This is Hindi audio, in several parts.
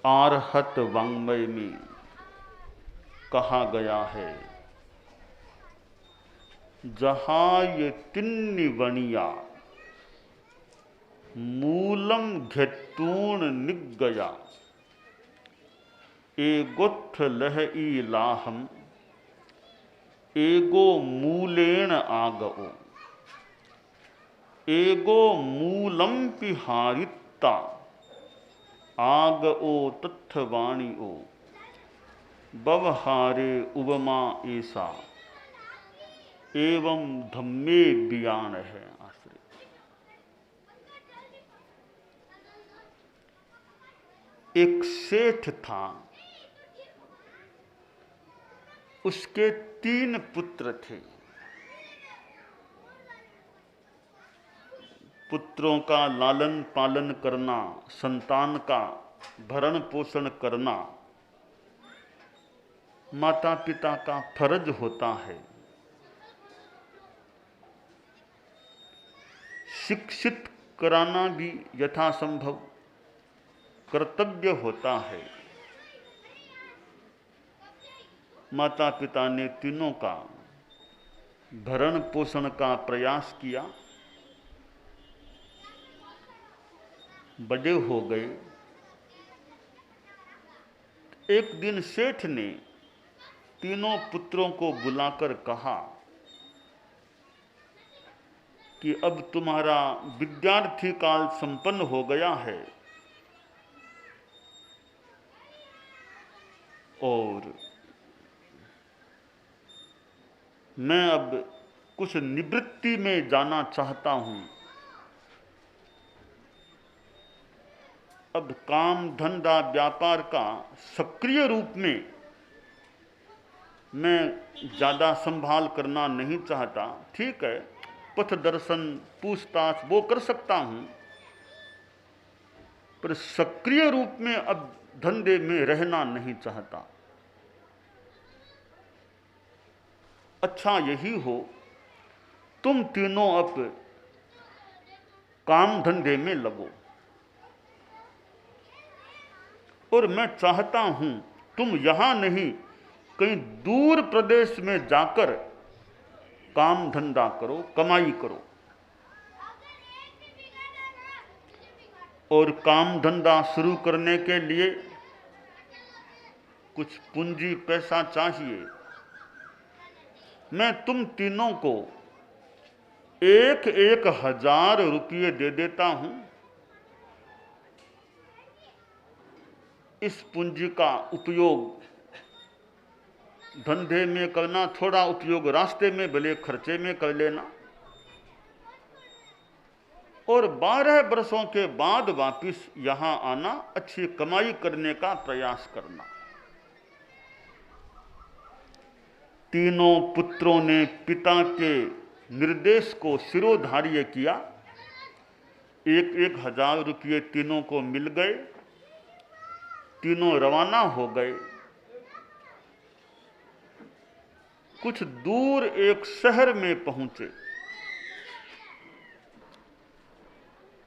आरहत वाङ्मय में कहा गया है, जहाँ ये तिन्नि वणिया मूलम घेत्तूण निगया, एगोत्थ लह ई लाहम एगो मूलेण आगओ, एगो मूलम पिहारिता आगओ तत्थ वाणी ओ, बवहारे उपमा ऐसा एवं धम्मे बियान है। आश्रय एक सेठ था, उसके 3 पुत्र थे। पुत्रों का लालन पालन करना, संतान का भरण पोषण करना माता पिता का फर्ज होता है। शिक्षित कराना भी यथासंभव कर्तव्य होता है। माता पिता ने तीनों का भरण पोषण का प्रयास किया, बड़े हो गए। एक दिन सेठ ने तीनों पुत्रों को बुलाकर कहा कि अब तुम्हारा विद्यार्थी काल संपन्न हो गया है और मैं अब कुछ निवृत्ति में जाना चाहता हूं। अब काम धंधा व्यापार का सक्रिय रूप में मैं ज़्यादा संभाल करना नहीं चाहता। ठीक है, पथ दर्शन पूछताछ वो कर सकता हूं, पर सक्रिय रूप में अब धंधे में रहना नहीं चाहता। अच्छा यही हो, तुम तीनों अब काम धंधे में लगो और मैं चाहता हूं तुम यहां नहीं कहीं दूर प्रदेश में जाकर काम धंधा करो, कमाई करो। और काम धंधा शुरू करने के लिए कुछ पूंजी पैसा चाहिए। मैं तुम तीनों को 1,000 रुपये दे देता हूं। इस पूंजी का उपयोग धंधे में करना, थोड़ा उपयोग रास्ते में भले खर्चे में कर लेना, और 12 वर्षों के बाद वापिस यहां आना, अच्छी कमाई करने का प्रयास करना। तीनों पुत्रों ने पिता के निर्देश को शिरोधार्य किया। 1,000 रुपये तीनों को मिल गए। तीनों रवाना हो गए। कुछ दूर एक शहर में पहुंचे।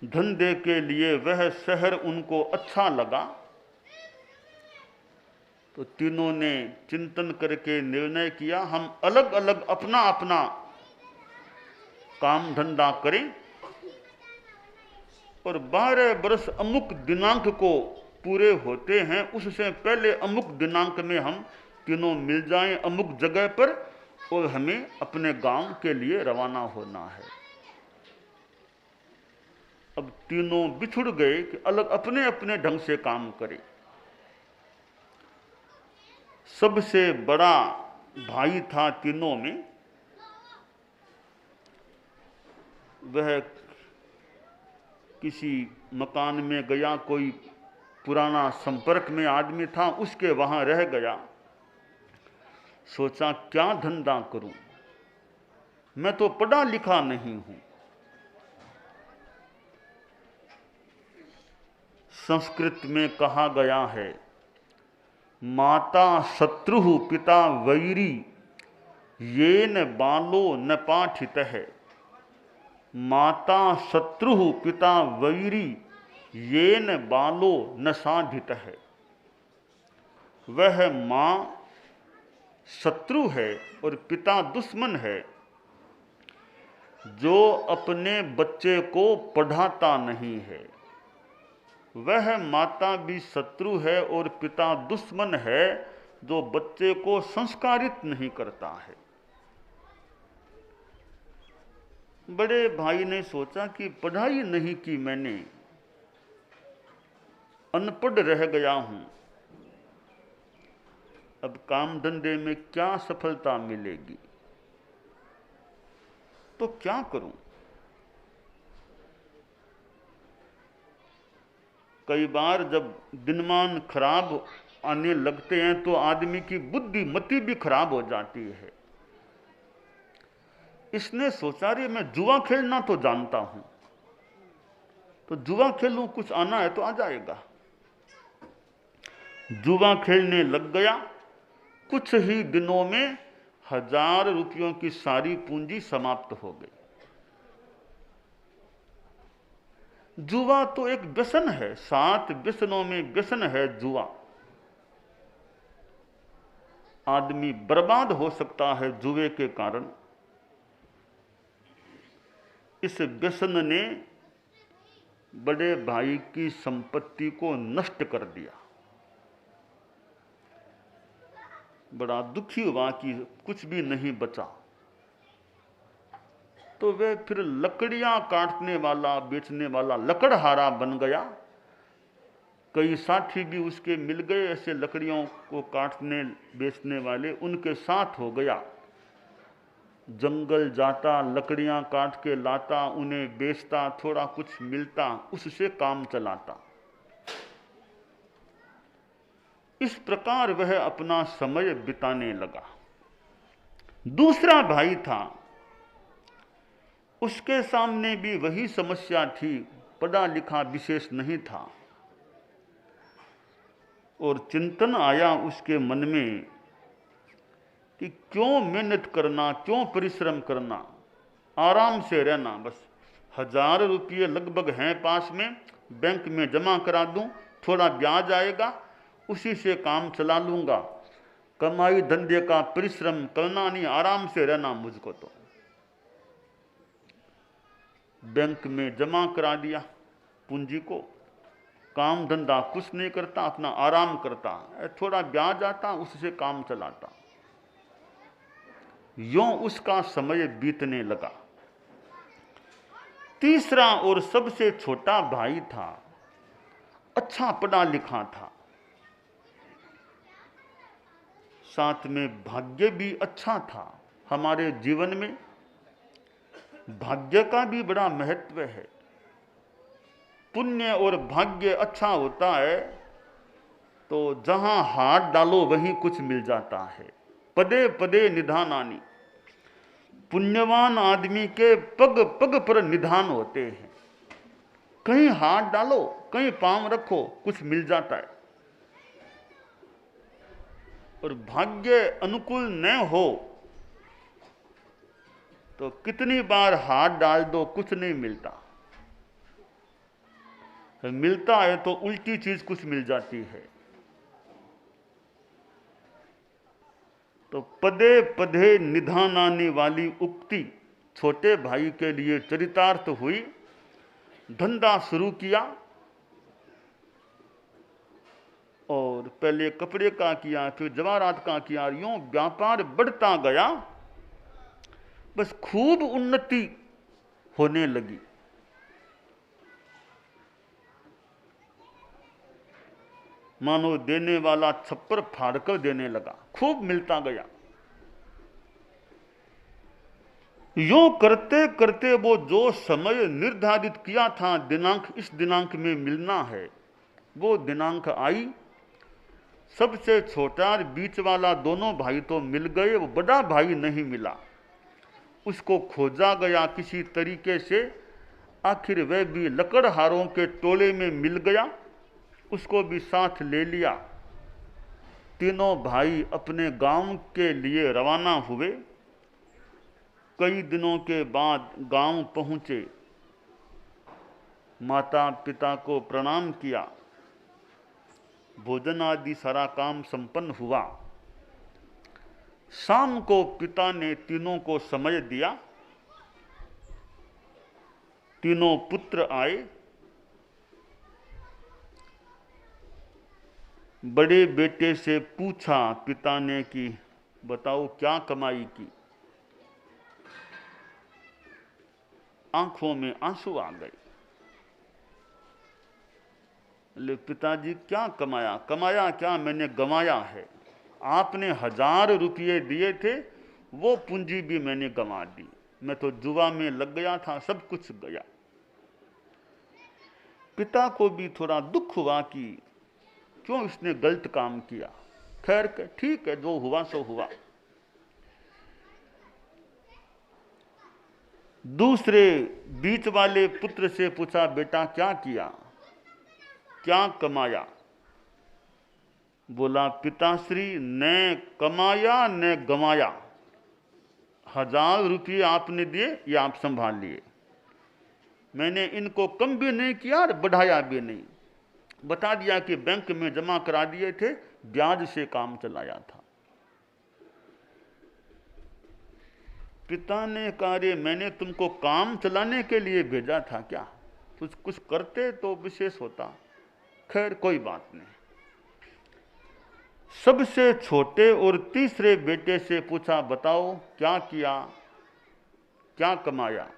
धंधे के लिए वह शहर उनको अच्छा लगा, तो तीनों ने चिंतन करके निर्णय किया, हम अलग अलग अपना अपना काम धंधा करें और 12 वर्ष अमुक दिनांक को पूरे होते हैं, उससे पहले अमुक दिनांक में हम तीनों मिल जाएं अमुक जगह पर और हमें अपने गांव के लिए रवाना होना है। अब तीनों बिछुड़ गए कि अलग अपने अपने ढंग से काम करें। सबसे बड़ा भाई था तीनों में, वह किसी मकान में गया, कोई पुराना संपर्क में आदमी था, उसके वहां रह गया। सोचा क्या धंधा करूं, मैं तो पढ़ा लिखा नहीं हूं। संस्कृत में कहा गया है, माता शत्रु पिता वैरी येन बालो न पाठितः। माता शत्रु पिता वैरी येन बालो न साधितः। वह माँ शत्रु है और पिता दुश्मन है जो अपने बच्चे को पढ़ाता नहीं है। वह माता भी शत्रु है और पिता दुश्मन है जो बच्चे को संस्कारित नहीं करता है। बड़े भाई ने सोचा कि पढ़ाई नहीं की मैंने, अनपढ़ रह गया हूं, अब काम धंधे में क्या सफलता मिलेगी, तो क्या करूं। कई बार जब दिनमान खराब आने लगते हैं तो आदमी की बुद्धि मति भी खराब हो जाती है। इसने सोचा रे मैं जुआ खेलना तो जानता हूं, तो जुआ खेलूं, कुछ आना है तो आ जाएगा। जुआ खेलने लग गया। कुछ ही दिनों में 1000 रुपयों की सारी पूंजी समाप्त हो गई। जुआ तो एक व्यसन है, 7 व्यसनों में व्यसन है जुआ। आदमी बर्बाद हो सकता है जुए के कारण। इस व्यसन ने बड़े भाई की संपत्ति को नष्ट कर दिया। बड़ा दुखी हुआ कि कुछ भी नहीं बचा। तो वह फिर लकड़ियां काटने वाला, बेचने वाला लकड़हारा बन गया। कई साथी भी उसके मिल गए ऐसे लकड़ियों को काटने बेचने वाले, उनके साथ हो गया। जंगल जाता, लकड़ियां काट के लाता, उन्हें बेचता, थोड़ा कुछ मिलता, उससे काम चलाता। इस प्रकार वह अपना समय बिताने लगा। दूसरा भाई था, उसके सामने भी वही समस्या थी, पढ़ा लिखा विशेष नहीं था। और चिंतन आया उसके मन में कि क्यों मेहनत करना, क्यों परिश्रम करना, आराम से रहना। बस 1000 रुपये लगभग हैं पास में, बैंक में जमा करा दूं, थोड़ा ब्याज आएगा, उसी से काम चला लूंगा। कमाई धंधे का परिश्रम करना नहीं, आराम से रहना मुझको। तो बैंक में जमा करा दिया पूंजी को, काम धंधा कुछ नहीं करता, अपना आराम करता, थोड़ा ब्याज आता, उससे काम चलाता। यों उसका समय बीतने लगा। तीसरा और सबसे छोटा भाई था, अच्छा पढ़ा लिखा था, साथ में भाग्य भी अच्छा था। हमारे जीवन में भाग्य का भी बड़ा महत्व है। पुण्य और भाग्य अच्छा होता है तो जहां हाथ डालो वहीं कुछ मिल जाता है। पदे पदे निधानानि, पुण्यवान आदमी के पग पग पर निधान होते हैं। कहीं हाथ डालो, कहीं पांव रखो, कुछ मिल जाता है। और भाग्य अनुकूल न हो तो कितनी बार हाथ डाल दो, कुछ नहीं मिलता। मिलता है तो उल्टी चीज कुछ मिल जाती है। तो पदे पदे निधान आने वाली उक्ति छोटे भाई के लिए चरितार्थ हुई। धंधा शुरू किया और पहले कपड़े का किया, फिर जवाहरात का किया, यूं व्यापार बढ़ता गया। बस खूब उन्नति होने लगी। मानो देने वाला छप्पर फाड़कर देने लगा, खूब मिलता गया। यूं करते करते वो जो समय निर्धारित किया था, दिनांक इस दिनांक में मिलना है, वो दिनांक आई। सबसे छोटा और बीच वाला दोनों भाई तो मिल गए, वो बड़ा भाई नहीं मिला। उसको खोजा गया किसी तरीके से, आखिर वह भी लकड़हारों के टोले में मिल गया, उसको भी साथ ले लिया। तीनों भाई अपने गांव के लिए रवाना हुए। कई दिनों के बाद गांव पहुंचे, माता पिता को प्रणाम किया। भोजन आदि सारा काम संपन्न हुआ। शाम को पिता ने तीनों को समय दिया। तीनों पुत्र आए। बड़े बेटे से पूछा पिता ने कि बताओ क्या कमाई की। आंखों में आंसू आ गए। ले पिताजी क्या कमाया? कमाया क्या, मैंने गंवाया है। आपने 1000 रुपये दिए थे, वो पूंजी भी मैंने गंवा दी। मैं तो जुआ में लग गया था, सब कुछ गया। पिता को भी थोड़ा दुख हुआ कि क्यों इसने गलत काम किया। खैर ठीक है, जो हुआ सो हुआ। दूसरे बीच वाले पुत्र से पूछा बेटा क्या किया, क्या कमाया? बोला पिताश्री न कमाया न गंवाया। 1000 रुपये आपने दिए, ये आप संभाल लिए। मैंने इनको कम भी नहीं किया और बढ़ाया भी नहीं। बता दिया कि बैंक में जमा करा दिए थे, ब्याज से काम चलाया था। पिता ने कहा रे मैंने तुमको काम चलाने के लिए भेजा था क्या? कुछ करते तो विशेष होता। खैर कोई बात नहीं। सबसे छोटे और तीसरे बेटे से पूछा बताओ क्या किया, क्या कमाया?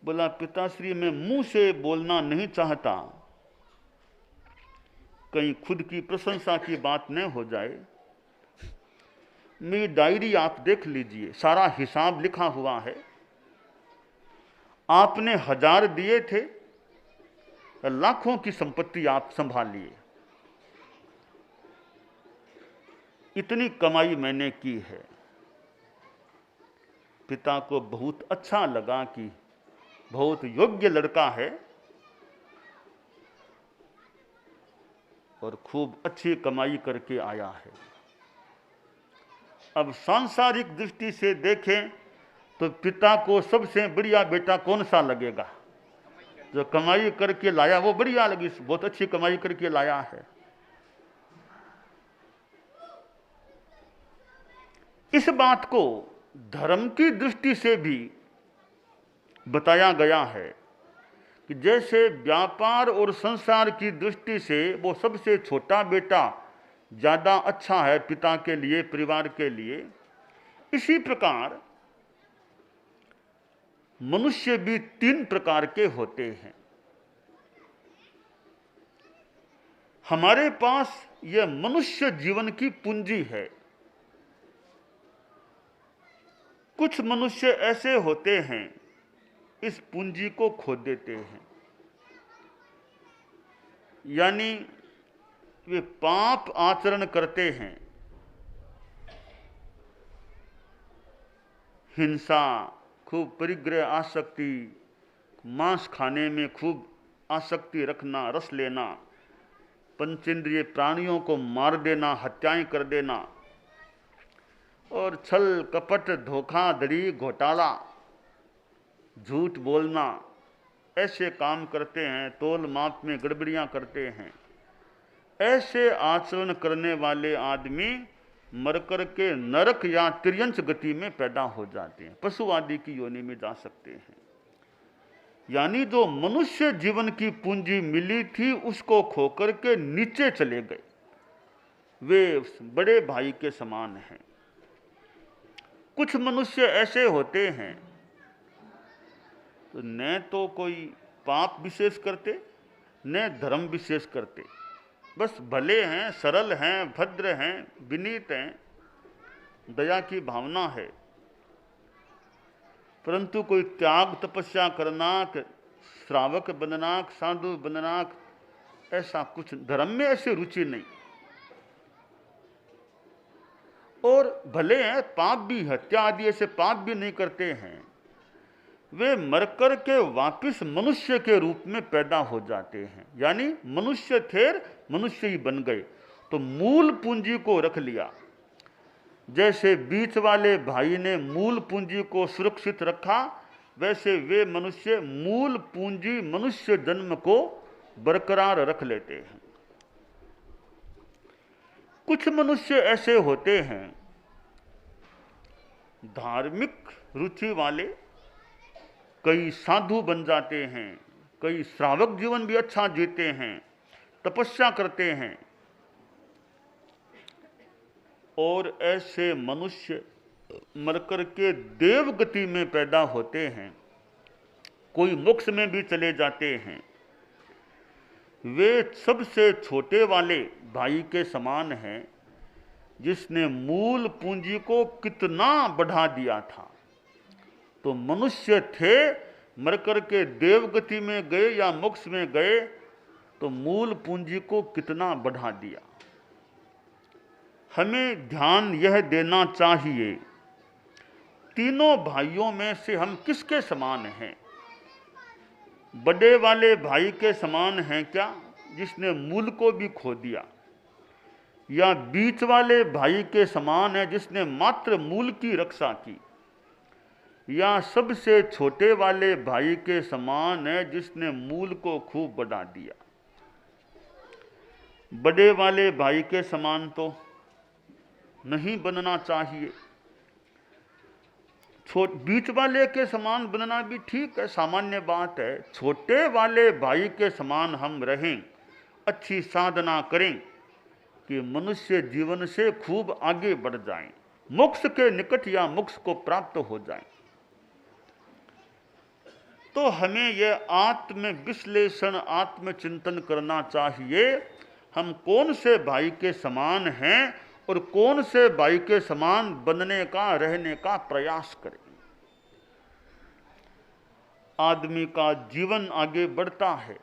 बोला पिताश्री मैं मुंह से बोलना नहीं चाहता, कहीं खुद की प्रशंसा की बात न हो जाए। मेरी डायरी आप देख लीजिए, सारा हिसाब लिखा हुआ है। आपने 1000 दिए थे, लाखों की संपत्ति आप संभालिए। इतनी कमाई मैंने की है। पिता को बहुत अच्छा लगा कि बहुत योग्य लड़का है और खूब अच्छी कमाई करके आया है। अब सांसारिक दृष्टि से देखें तो पिता को सबसे बढ़िया बेटा कौन सा लगेगा? जो कमाई करके लाया वो बढ़िया लगी, बहुत अच्छी कमाई करके लाया है। इस बात को धर्म की दृष्टि से भी बताया गया है कि जैसे व्यापार और संसार की दृष्टि से वो सबसे छोटा बेटा ज्यादा अच्छा है पिता के लिए, परिवार के लिए, इसी प्रकार मनुष्य भी 3 प्रकार के होते हैं। हमारे पास यह मनुष्य जीवन की पूंजी है। कुछ मनुष्य ऐसे होते हैं इस पूंजी को खो देते हैं, यानी वे पाप आचरण करते हैं। हिंसा, खूब परिग्रह आसक्ति, मांस खाने में खूब आसक्ति रखना, रस लेना, पंचेंद्रिय प्राणियों को मार देना, हत्याएं कर देना, और छल कपट, धोखाधड़ी, घोटाला, झूठ बोलना, ऐसे काम करते हैं। तोल माप में गड़बड़ियां करते हैं। ऐसे आचरण करने वाले आदमी मरकर के नरक या तिर्यंच गति में पैदा हो जाते हैं, पशु आदि की योनि में जा सकते हैं। यानी जो मनुष्य जीवन की पूंजी मिली थी उसको खोकर के नीचे चले गए, वे बड़े भाई के समान हैं। कुछ मनुष्य ऐसे होते हैं तो न तो कोई पाप विशेष करते न धर्म विशेष करते, बस भले हैं, सरल हैं, भद्र हैं, विनीत हैं, दया की भावना है। परंतु कोई त्याग तपस्या करना, श्रावक बनना, साधु बनना, ऐसा कुछ धर्म में ऐसी रुचि नहीं। और भले हैं पाप भी, हत्या आदि ऐसे पाप भी नहीं करते हैं, वे मरकर के वापिस मनुष्य के रूप में पैदा हो जाते हैं। यानी मनुष्य थे, मनुष्य ही बन गए। तो मूल पूंजी को रख लिया। जैसे बीच वाले भाई ने मूल पूंजी को सुरक्षित रखा, वैसे वे मनुष्य मूल पूंजी मनुष्य जन्म को बरकरार रख लेते हैं। कुछ मनुष्य ऐसे होते हैं धार्मिक रुचि वाले, कई साधु बन जाते हैं, कई श्रावक जीवन भी अच्छा जीते हैं, तपस्या करते हैं, और ऐसे मनुष्य मरकर के देव गति में पैदा होते हैं, कोई मोक्ष में भी चले जाते हैं। वे सबसे छोटे वाले भाई के समान हैं जिसने मूल पूंजी को कितना बढ़ा दिया था। तो मनुष्य थे, मरकर के देवगति में गए या मोक्ष में गए, तो मूल पूंजी को कितना बढ़ा दिया। हमें ध्यान यह देना चाहिए, तीनों भाइयों में से हम किसके समान हैं? बड़े वाले भाई के समान हैं क्या, जिसने मूल को भी खो दिया, या बीच वाले भाई के समान है जिसने मात्र मूल की रक्षा की, या सबसे छोटे वाले भाई के समान है जिसने मूल को खूब बढ़ा दिया? बड़े वाले भाई के समान तो नहीं बनना चाहिए, बीच वाले के समान बनना भी ठीक है, सामान्य बात है। छोटे वाले भाई के समान हम रहें, अच्छी साधना करें कि मनुष्य जीवन से खूब आगे बढ़ जाएं, मोक्ष के निकट या मोक्ष को प्राप्त हो जाएं। तो हमें यह आत्म विश्लेषण, आत्मचिंतन करना चाहिए, हम कौन से भाई के समान हैं और कौन से भाई के समान बनने का, रहने का प्रयास करें। आदमी का जीवन आगे बढ़ता है,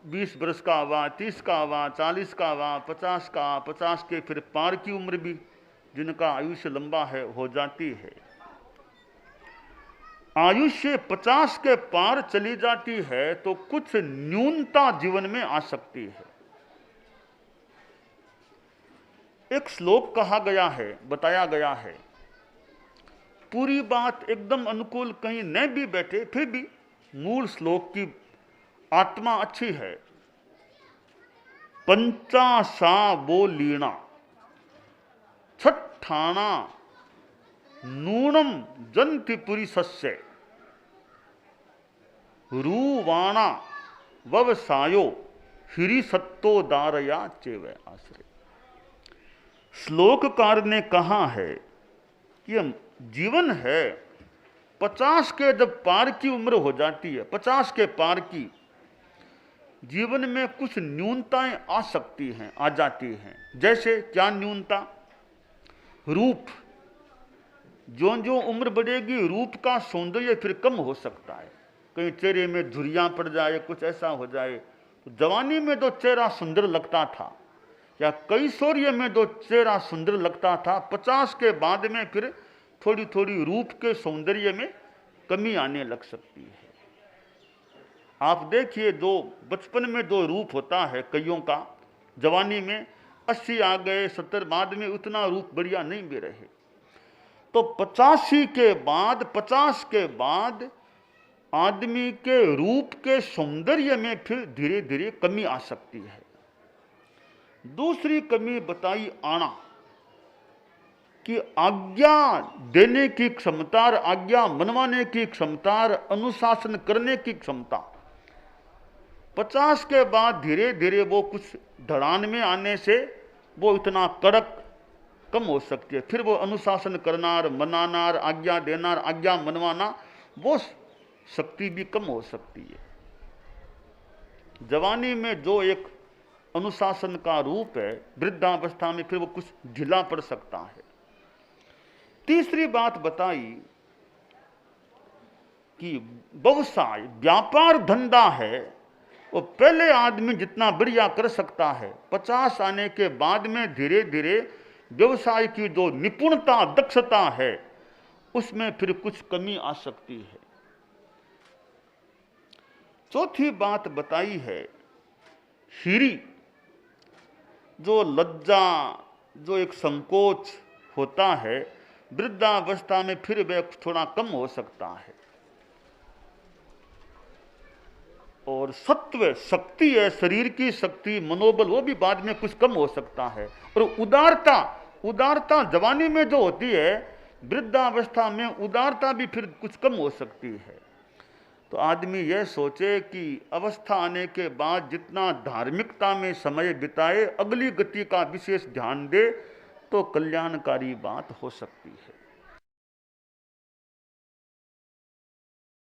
20 वर्ष का हुआ, 30 का हुआ, 40 का हुआ, 50 का, 50 के फिर पार की उम्र भी जिनका आयुष्य लंबा है हो जाती है। आयुष्य 50 के पार चली जाती है तो कुछ न्यूनता जीवन में आ सकती है। एक श्लोक कहा गया है, बताया गया है, पूरी बात एकदम अनुकूल कहीं न भी बैठे, फिर भी मूल श्लोक की आत्मा अच्छी है। पंचाशा वो लीणा छठाना नूनम जंति पुरी सस्य रूवाणा व्यवसायो हिरी सत्तो दारया चेव आश्रय। श्लोककार ने कहा है कि जीवन है, 50 के जब पार की उम्र हो जाती है, 50 के पार की, जीवन में कुछ न्यूनताएं आ सकती हैं, आ जाती हैं। जैसे क्या न्यूनता? रूप। जो जो उम्र बढ़ेगी रूप का सौंदर्य फिर कम हो सकता है, कहीं चेहरे में झुर्रियां पड़ जाए, कुछ ऐसा हो जाए। तो जवानी में तो चेहरा सुंदर लगता था, या कैशोर्य में तो चेहरा सुंदर लगता था, 50 के बाद में फिर थोड़ी थोड़ी रूप के सौंदर्य में कमी आने लग सकती है। आप देखिए, जो बचपन में जो रूप होता है कईयों का, जवानी में 80 आ गए, 70 बाद में उतना रूप बढ़िया नहीं भी रहे। तो 85 के बाद, 50 के बाद आदमी के रूप के सौंदर्य में फिर धीरे धीरे कमी आ सकती है। दूसरी कमी बताई आना कि आज्ञा देने की क्षमता, आज्ञा मनवाने की क्षमता, अनुशासन करने की क्षमता 50 के बाद धीरे धीरे वो कुछ ढलान में आने से वो इतना कड़क कम हो सकती है। फिर वो अनुशासन करना, मनाना, आज्ञा देना, आज्ञा मनवाना, वो शक्ति भी कम हो सकती है। जवानी में जो एक अनुशासन का रूप है, वृद्धावस्था में फिर वो कुछ ढीला पड़ सकता है। तीसरी बात बताई कि व्यवसाय, व्यापार धंधा है, वो पहले आदमी जितना बढ़िया कर सकता है, 50 आने के बाद में धीरे धीरे व्यवसाय की जो निपुणता, दक्षता है, उसमें फिर कुछ कमी आ सकती है। चौथी बात बताई है हिरी, जो लज्जा, जो एक संकोच होता है, वृद्धावस्था में फिर वह थोड़ा कम हो सकता है। और सत्व शक्ति है, शरीर की शक्ति, मनोबल, वो भी बाद में कुछ कम हो सकता है। और उदारता, उदारता जवानी में जो होती है, वृद्धावस्था में उदारता भी फिर कुछ कम हो सकती है। तो आदमी यह सोचे कि अवस्था आने के बाद जितना धार्मिकता में समय बिताए, अगली गति का विशेष ध्यान दे, तो कल्याणकारी बात हो सकती है।